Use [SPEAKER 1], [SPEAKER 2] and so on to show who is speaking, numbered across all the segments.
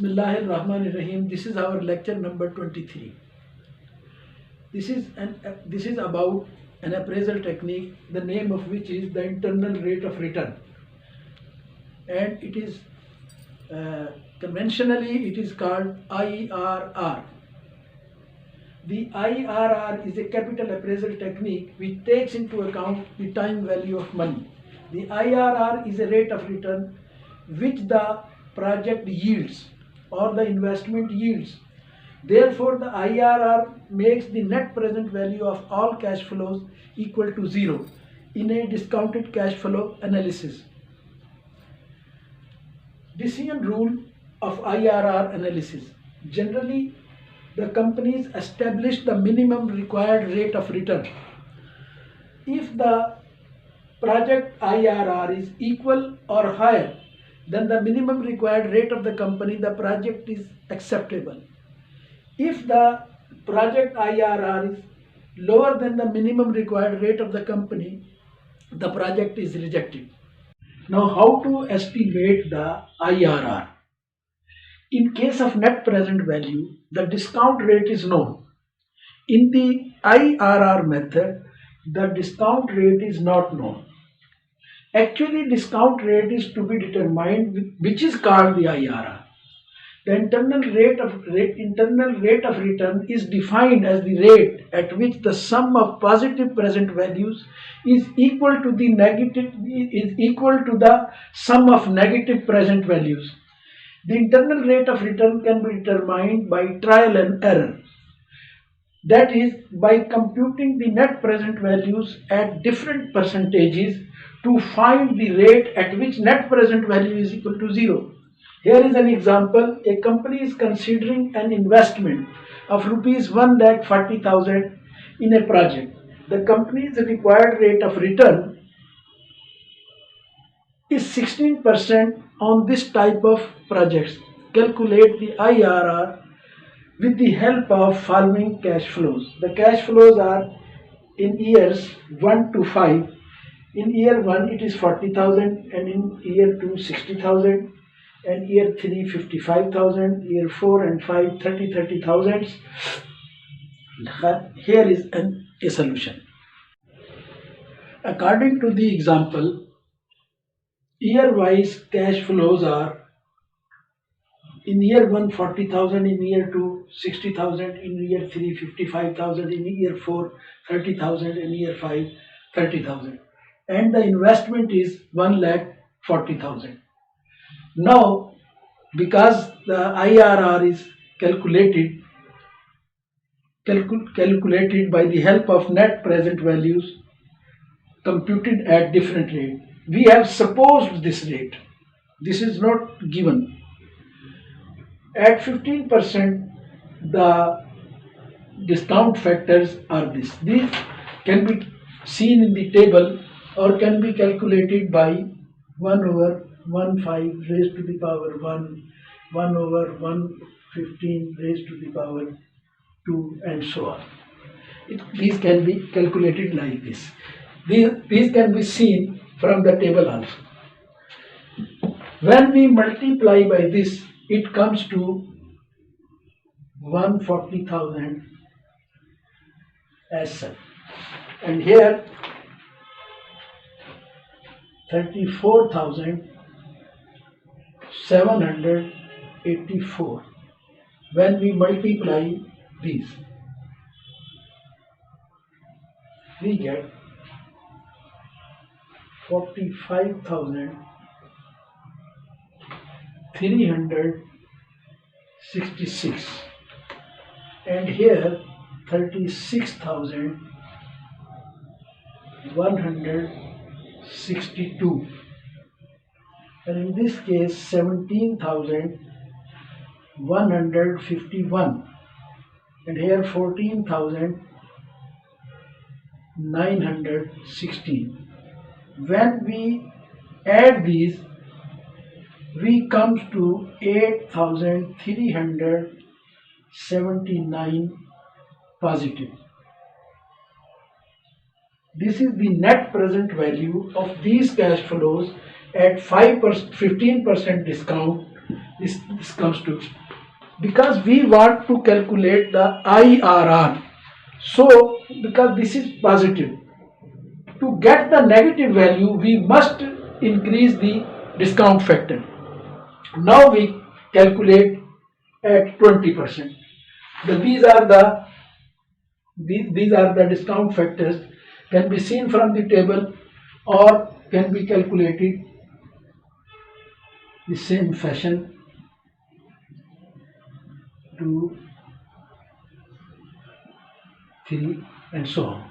[SPEAKER 1] Bismillahirrahmanirrahim. This is our lecture number 23. This is about an appraisal technique, the name of which is the internal rate of return, and it is conventionally it is called IRR. The IRR is a capital appraisal technique which takes into account the time value of money. The IRR is a rate of return which the project yields or the investment yields. Therefore, the IRR makes the net present value of all cash flows equal to zero in a discounted cash flow analysis. Decision rule of IRR analysis. Generally, the companies establish the minimum required rate of return. If the project IRR is equal or higher than the minimum required rate of the company, the project is acceptable. If the project IRR is lower than the minimum required rate of the company, the project is rejected. Now, how to estimate the IRR? In case of net present value, the discount rate is known. In the IRR method, the discount rate is not known. Actually, discount rate is to be determined, which is called the IRR. The internal rate of return is defined as the rate at which the sum of positive present values is equal to the sum of negative present values. The internal rate of return can be determined by trial and error. That is, by computing the net present values at different percentages to find the rate at which net present value is equal to zero. Here is an example. A company is considering an investment of rupees 1,40,000 in a project. The company's required rate of return is 16% on this type of projects. Calculate the IRR with the help of following cash flows. The cash flows are in years 1 to 5. In year 1 it is 40,000, and in year 2 60,000, and year 3 55,000, year 4 and 5 30,000. Here is a solution. According to the example, year-wise cash flows are in year 1 40,000, in year 2 60,000, in year 3 55,000, in year 4 30,000, in year 5 30,000, and the investment is 1,40,000. Now, because the IRR is calculated by the help of net present values computed at different rate, we have supposed this rate. This is not given. At 15%, the discount factors are this. These can be seen in the table or can be calculated by 1 over 1/5 raised to the power 1, 1 over 1/15 raised to the power 2, and so on. These can be calculated like this. These can be seen from the table also. When we multiply by this, it comes to 140,000 as such. And here 34,784. When we multiply these, we get 45,366, and here 36,162, and in this case 17,151, and here 14,916. When we add these, we come to 8,379 positive. This is the net present value of these cash flows at 15% discount this comes to, because we want to calculate the IRR. So because this is positive, to get the negative value we must increase the discount factor. Now we calculate at 20%. These are the discount factors, can be seen from the table or can be calculated the same fashion. 2, 3 and so on.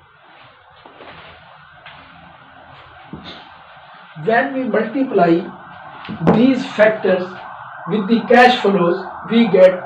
[SPEAKER 1] When we multiply these factors with the cash flows, we get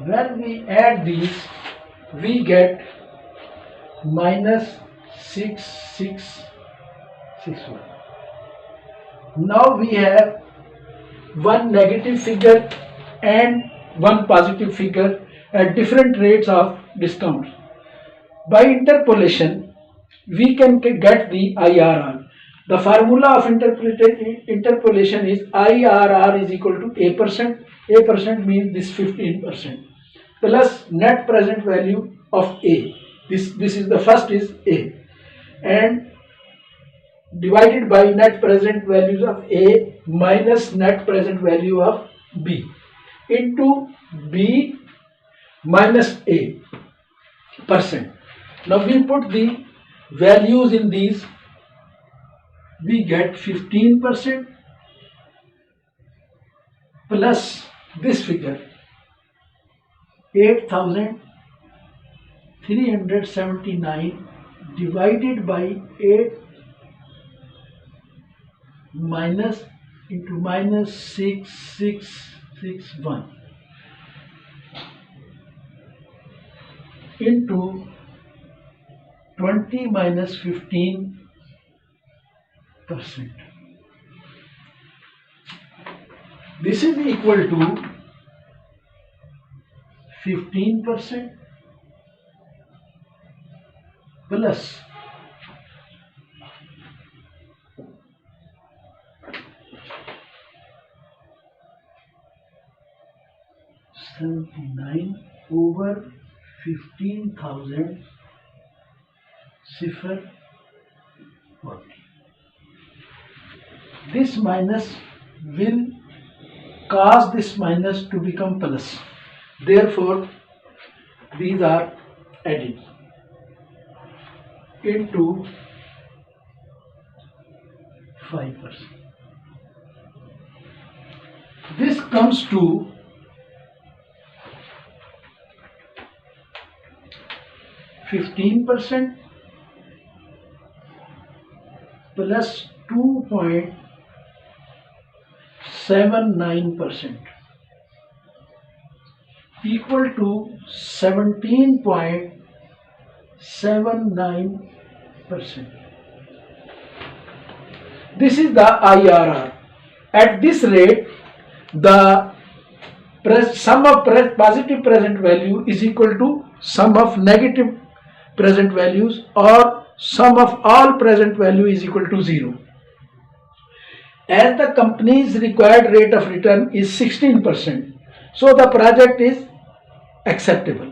[SPEAKER 1] when we add these, we get minus 6661. Now we have one negative figure and one positive figure at different rates of discounts. By interpolation, we can get the IRR. The formula of interpolation is IRR is equal to A%. A% means this 15% plus net present value of A. This is the first is A, and divided by net present values of A minus net present value of B into B minus A percent. Now we put the values in these, we get 15% plus this figure 8,379 divided by 8 minus into minus 6661 into 20 minus 15%. This is equal to 15% plus 79 over 15,000 0 40. This minus will cause this minus to become plus. Therefore, these are added into 5%. This comes to 15% plus 2.79% equal to 17.79%. This is the IRR. At this rate, the sum of positive present value is equal to sum of negative present values, or sum of all present value is equal to 0. As the company's required rate of return is 16%, so the project is acceptable.